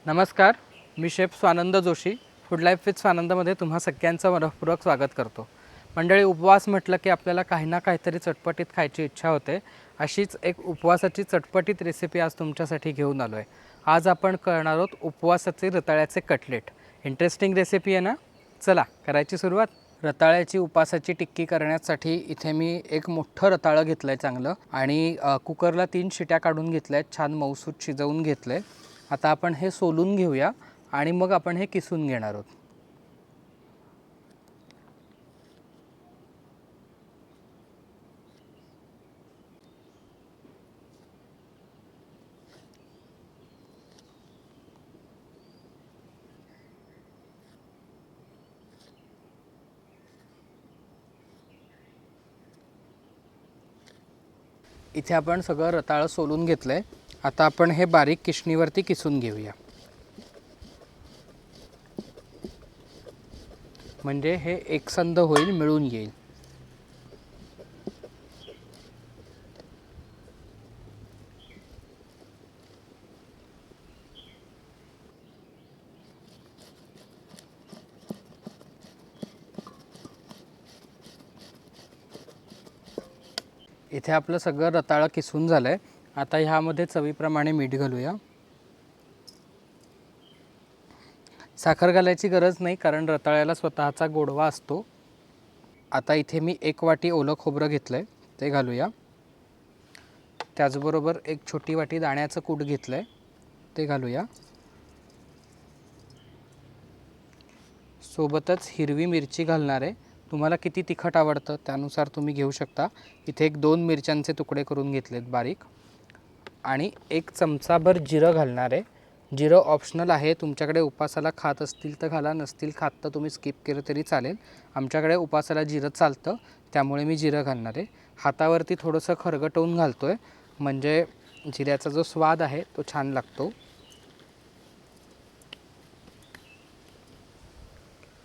नमस्कार, मी chef Swanand Joshi. Food life with स्वानंदमध्ये तुम्हा सगळ्यांचं मनःपूर्वक स्वागत करतो. मंडळी, उपवास म्हटलं की आपल्याला काही ना काहीतरी चटपटीत खायची इच्छा होते. अशीच एक उपवासाची चटपटीत रेसिपी आज तुमच्यासाठी घेऊन आलो आहे. आज आपण करणार आहोत उपवासाचे रताळ्याचे कटलेट. इंटरेस्टिंग रेसिपी आहे ना? चला करायची सुरुवात. रताळ्याची उपासाची टिक्की करण्यासाठी इथे मी एक मोठं रताळं घेतलं आहे चांगलं आणि कुकरला 3 शिट्या काढून घेतल्या आहेत. छान मऊसूत शिजवून घेतलं आहे. आता आपण हे सोलून घेऊया आणि मग आपण हे किसून घेणार आहोत. इथे आपण सगळं रताळं सोलून घेतलं आहे. आता आपण हे बारीक किसणीवरती किसून घेऊया, म्हणजे हे एकसंध होईल, मिळून येईल. इथे आपलं सगळं रताळं किसून झालं आहे. आता ह्यामध्ये चवीप्रमाणे मीठ घालूया. साखर घालायची गरज नाही, कारण रताळ्याला स्वतःचा गोडवा असतो. आता इथे मी 1 वाटी ओलं खोबरं घेतलं आहे, ते घालूया. त्याचबरोबर 1 छोटी वाटी दाण्याचं कूट घेतलं आहे, ते घालूया. सोबतच हिरवी मिरची घालणार आहे. तुम्हाला किती तिखट आवडतं त्यानुसार तुम्ही घेऊ शकता. इथे 1-2 मिरच्यांचे तुकडे करून घेतलेत बारीक. आणि 1 चमचाभर जिरं घालणार आहे. जिरं ऑप्शनल आहे, तुमच्याकडे उपासाला खात असतील तर घाला, नसतील खात तर तुम्ही स्किप केलं तरी चालेल. आमच्याकडे उपासाला जिरं चालतं, त्यामुळे मी जिरं घालणार आहे. हातावरती थोडंसं खरगटवून घालतो आहे, म्हणजे जिऱ्याचा जो स्वाद आहे तो छान लागतो.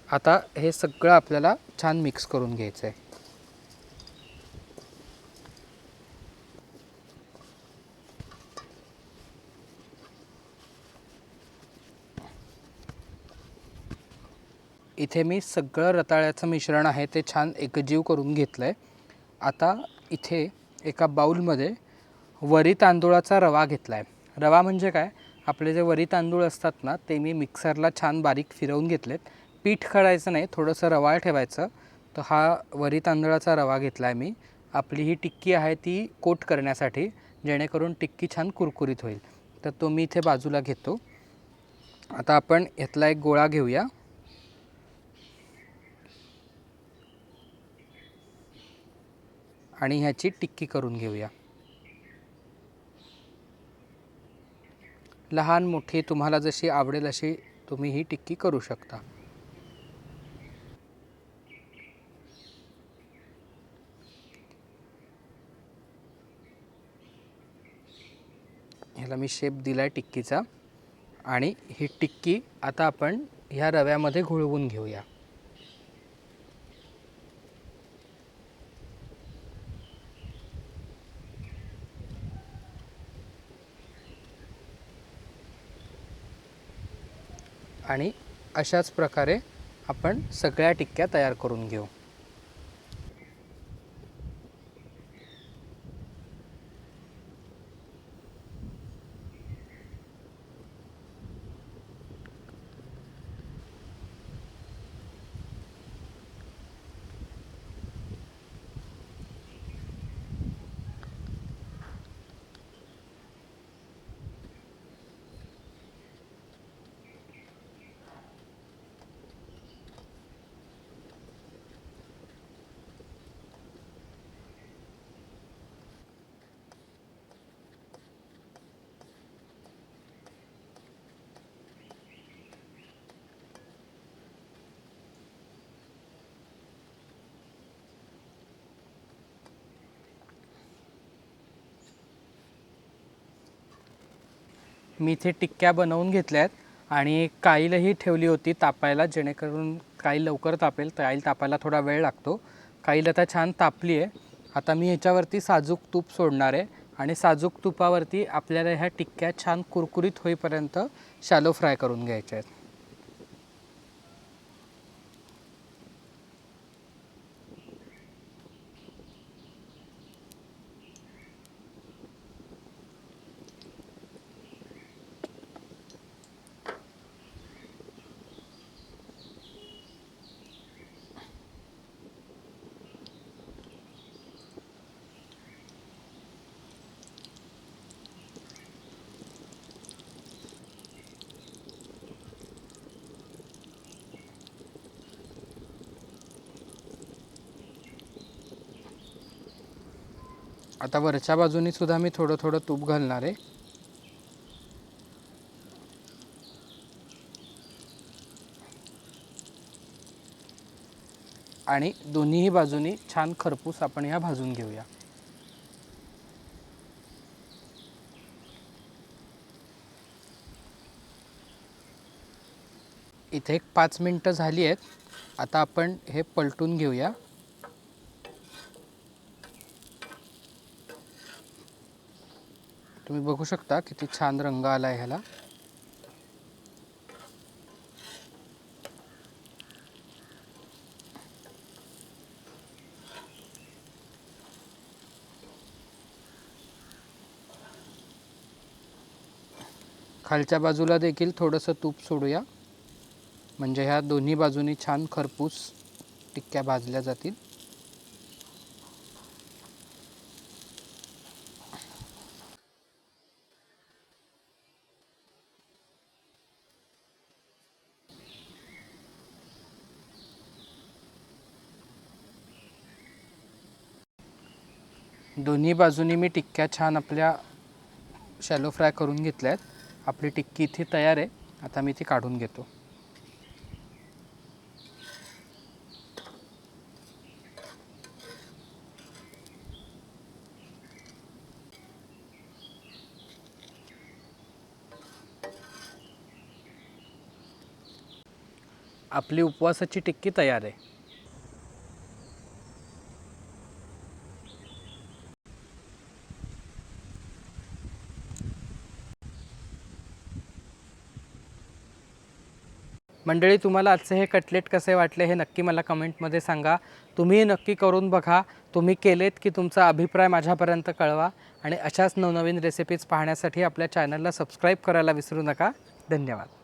आता हे सगळं आपल्याला छान मिक्स करून घ्यायचं आहे. इथे मी सगळं रताळ्याचं मिश्रण आहे ते छान एकजीव करून घेतलं आहे. आता इथे एका बाउलमध्ये वरी तांदूळाचा रवा घेतला आहे. रवा म्हणजे काय, आपले जे वरी तांदूळ असतात ना, ते मी मिक्सरला छान बारीक फिरवून घेतलेत. पीठ करायचं नाही, थोडंसं रवाळ ठेवायचं. तर हा वरी तांदूळाचा रवा घेतला आहे मी. आपली ही टिक्की आहे ती कोट करण्यासाठी, जेणेकरून टिक्की छान कुरकुरीत होईल. तर तो मी इथे बाजूला घेतो. आता आपण यातला एक गोळा घेऊया आणि ह्याची टिक्की करून घेऊया. लहान मोठी तुम्हाला जशी आवडेल अशी तुम्ही ही टिक्की करू शकता. ह्याला मी शेप दिला आहे टिक्कीचा. आणि ही टिक्की आता आपण ह्या रव्यामध्ये घोळवून घेऊया. आणि अशाच प्रकारे आपण सगळ्या टिक्क्या तयार करून घेऊ. मी इथे टिक्क्या बनवून घेतल्या आहेत आणि काईलही ठेवली होती तापायला, जेणेकरून काईल लवकर तापेल. काईल तापायला थोडा वेळ लागतो. काईल आता छान तापली आहे. आता मी ह्याच्यावरती साजूक तूप सोडणार आहे आणि साजूक तुपावरती आपल्याला ह्या टिक्क्या छान कुरकुरीत होईपर्यंत शॅलो फ्राय करून घ्यायच्या आहेत. आता वरच्या बाजूनी सुद्धा मी थोडं थोडं तूप घालणार आहे. आणि दोन्हीही बाजूनी छान खरपूस आपण ह्या भाजून घेऊया. इथे एक 5 मिनटं झाली आहेत. आता आपण हे पलटून घेऊया. तुम्ही बघू शकता किती छान रंग आला आहे ह्याला. खालच्या बाजूला देखील थोडंसं तूप सोडूया, म्हणजे ह्या दोन्ही बाजूनी छान खरपूस टिक्क्या भाजल्या जातील. दोन्ही बाजूनी मी टिक्क्या छान आपल्या शॅलो फ्राय करून घेतल्या आहेत. आपली टिक्की इथे तयार आहे. आता मी ती काढून घेतो. आपली उपवासाची टिक्की तयार आहे. मंडळी, तुम्हाला आजचे हे कटलेट कसे वाटले हे नक्की मला कमेंटमध्ये सांगा. तुम्ही नक्की करून बघा. तुम्ही केलेत की तुमचा अभिप्राय माझ्यापर्यंत कळवा. आणि अशाच नवनवीन रेसिपीज पाहण्यासाठी आपल्या चॅनलला सबस्क्राईब करायला विसरू नका. धन्यवाद.